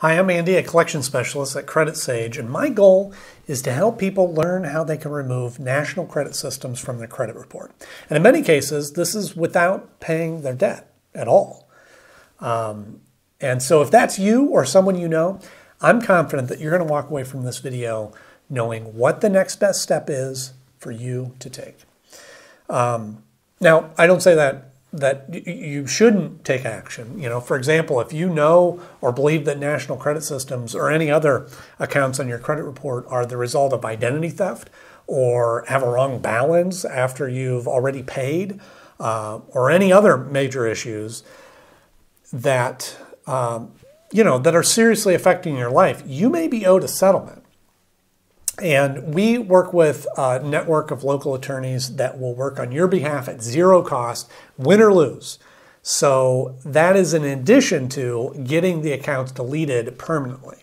Hi, I'm Andy, a collection specialist at Credit Sage, and my goal is to help people learn how they can remove national credit systems from their credit report. And in many cases, this is without paying their debt at all. And so if that's you or someone you know, I'm confident that you're going to walk away from this video knowing what the next best step is for you to take. Now, I don't say that you shouldn't take action. You know, for example, if you know or believe that national credit systems or any other accounts on your credit report are the result of identity theft or have a wrong balance after you've already paid, or any other major issues that that are seriously affecting your life, you may be owed a settlement. And we work with a network of local attorneys that will work on your behalf at zero cost, win or lose. So that is in addition to getting the accounts deleted permanently.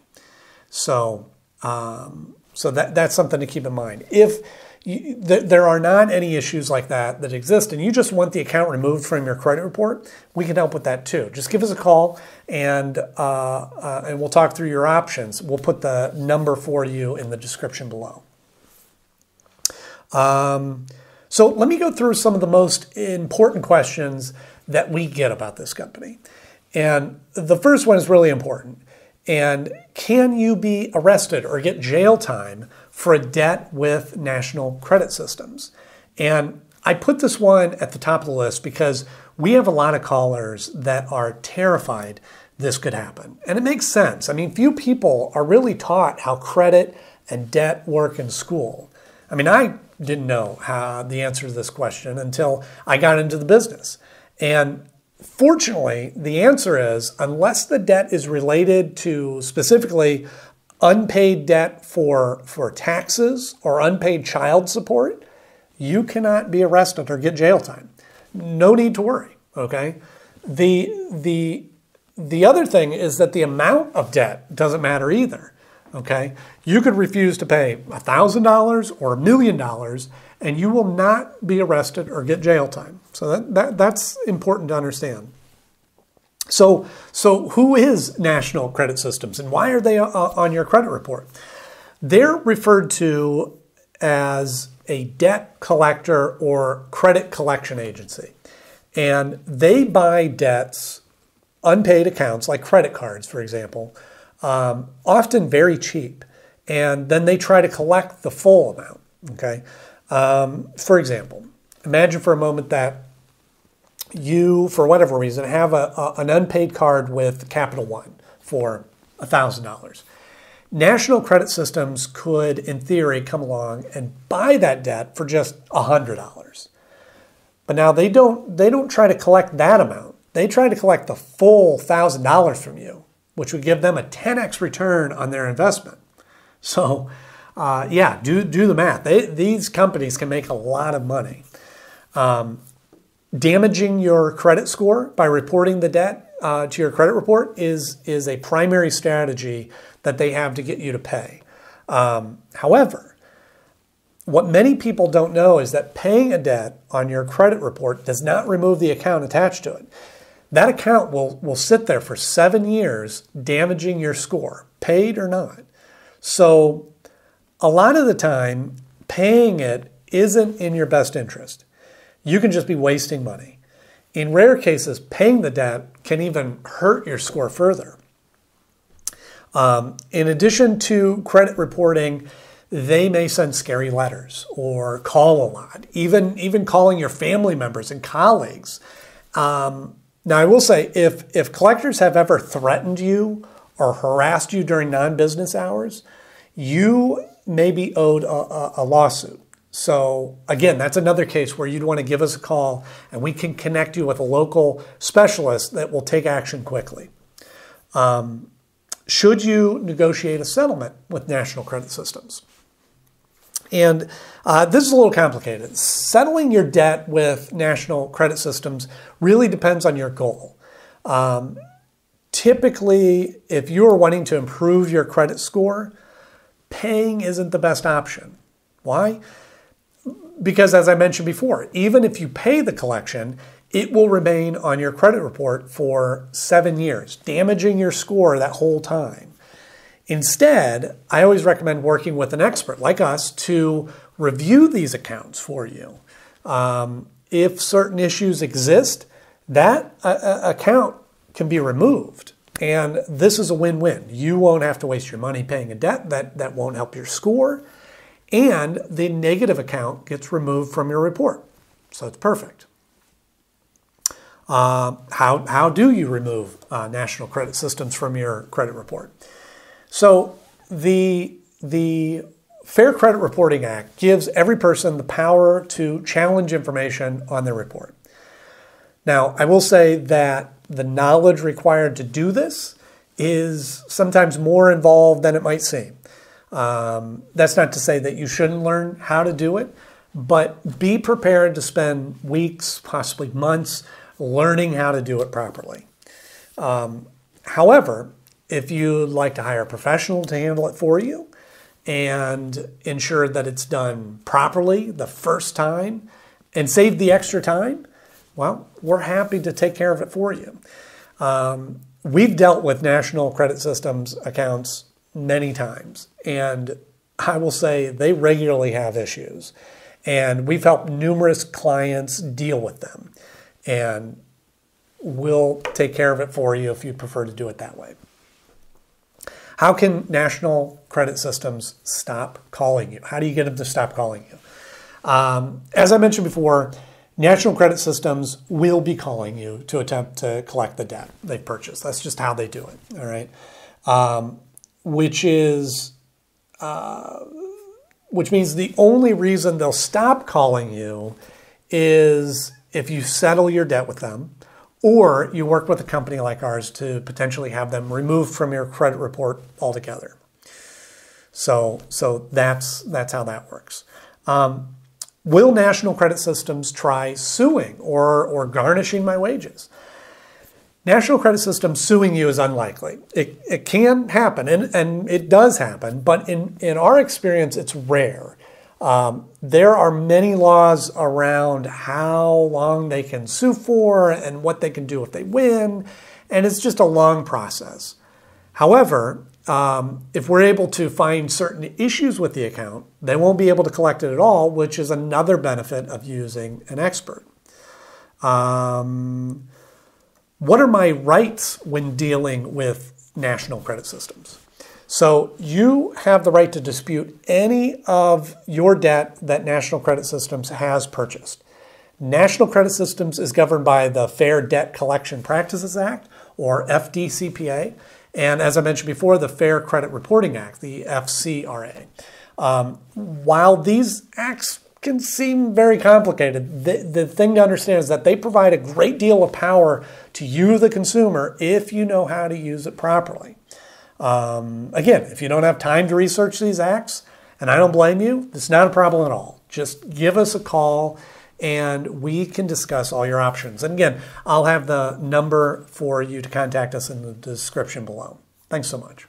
So, that's something to keep in mind. If there are not any issues like that exist and you just want the account removed from your credit report, we can help with that too. Just give us a call and we'll talk through your options. We'll put the number for you in the description below. So let me go through some of the most important questions that we get about this company. And the first one is really important. And can you be arrested or get jail time for a debt with national credit systems? And I put this one at the top of the list because we have a lot of callers that are terrified this could happen. And it makes sense. I mean, few people are really taught how credit and debt work in school. I mean, I didn't know how the answer to this question until I got into the business. And fortunately, the answer is, unless the debt is related to specifically unpaid debt for taxes or unpaid child support, you cannot be arrested or get jail time. No need to worry, okay? The other thing is that the amount of debt doesn't matter either, okay? You could refuse to pay $1,000 or $1 million and you will not be arrested or get jail time. So that's important to understand. So who is National Credit Systems and why are they on your credit report? They're referred to as a debt collector or credit collection agency. And they buy debts, unpaid accounts like credit cards, for example, often very cheap. And then they try to collect the full amount, okay? For example, imagine for a moment that you, for whatever reason, have an unpaid card with Capital One for $1,000. National Credit Systems could, in theory, come along and buy that debt for just $100. But now they don't try to collect that amount. They try to collect the full $1,000 from you, which would give them a 10x return on their investment. So, yeah, do the math. These companies can make a lot of money. Damaging your credit score by reporting the debt to your credit report is a primary strategy that they have to get you to pay. However, what many people don't know is that paying a debt on your credit report does not remove the account attached to it. That account will sit there for 7 years, damaging your score, paid or not. So a lot of the time, paying it isn't in your best interest. You can just be wasting money. In rare cases, paying the debt can even hurt your score further. In addition to credit reporting, they may send scary letters or call a lot, even calling your family members and colleagues. Now, I will say, if collectors have ever threatened you or harassed you during non-business hours, you may be owed a lawsuit. So again, that's another case where you'd want to give us a call and we can connect you with a local specialist that will take action quickly. Should you negotiate a settlement with National Credit Systems? And this is a little complicated. Settling your debt with National Credit Systems really depends on your goal. Typically, if you're wanting to improve your credit score, paying isn't the best option. Why? Because as I mentioned before, even if you pay the collection, it will remain on your credit report for 7 years, damaging your score that whole time. Instead, I always recommend working with an expert like us to review these accounts for you. If certain issues exist, that account can be removed. And this is a win-win. You won't have to waste your money paying a debt that won't help your score. And the negative account gets removed from your report. So it's perfect. How do you remove National Credit Systems from your credit report? So the Fair Credit Reporting Act gives every person the power to challenge information on their report. Now, I will say that the knowledge required to do this is sometimes more involved than it might seem. That's not to say that you shouldn't learn how to do it, but be prepared to spend weeks, possibly months, learning how to do it properly. However, if you'd like to hire a professional to handle it for you and ensure that it's done properly the first time and save the extra time, well, we're happy to take care of it for you. We've dealt with National Credit Systems accounts many times, and I will say they regularly have issues. And we've helped numerous clients deal with them. And we'll take care of it for you if you prefer to do it that way. How can National Credit Systems stop calling you? How do you get them to stop calling you? As I mentioned before, National Credit Systems will be calling you to attempt to collect the debt they've purchased. That's just how they do it, all right? Which means the only reason they'll stop calling you is if you settle your debt with them, or you work with a company like ours to potentially have them removed from your credit report altogether. So that's how that works. Will National Credit Systems try suing or garnishing my wages? National Credit Systems suing you is unlikely. It can happen, and it does happen, but in our experience, it's rare. There are many laws around how long they can sue for and what they can do if they win, and it's just a long process. However, if we're able to find certain issues with the account, they won't be able to collect it at all, which is another benefit of using an expert. What are my rights when dealing with National Credit Systems? So you have the right to dispute any of your debt that National Credit Systems has purchased. National Credit Systems is governed by the Fair Debt Collection Practices Act, or FDCPA, and as I mentioned before, the Fair Credit Reporting Act, the FCRA. While these acts can seem very complicated, the thing to understand is that they provide a great deal of power to you, the consumer, if you know how to use it properly. Again, if you don't have time to research these acts, and I don't blame you, it's not a problem at all. Just give us a call and we can discuss all your options. And again, I'll have the number for you to contact us in the description below. Thanks so much.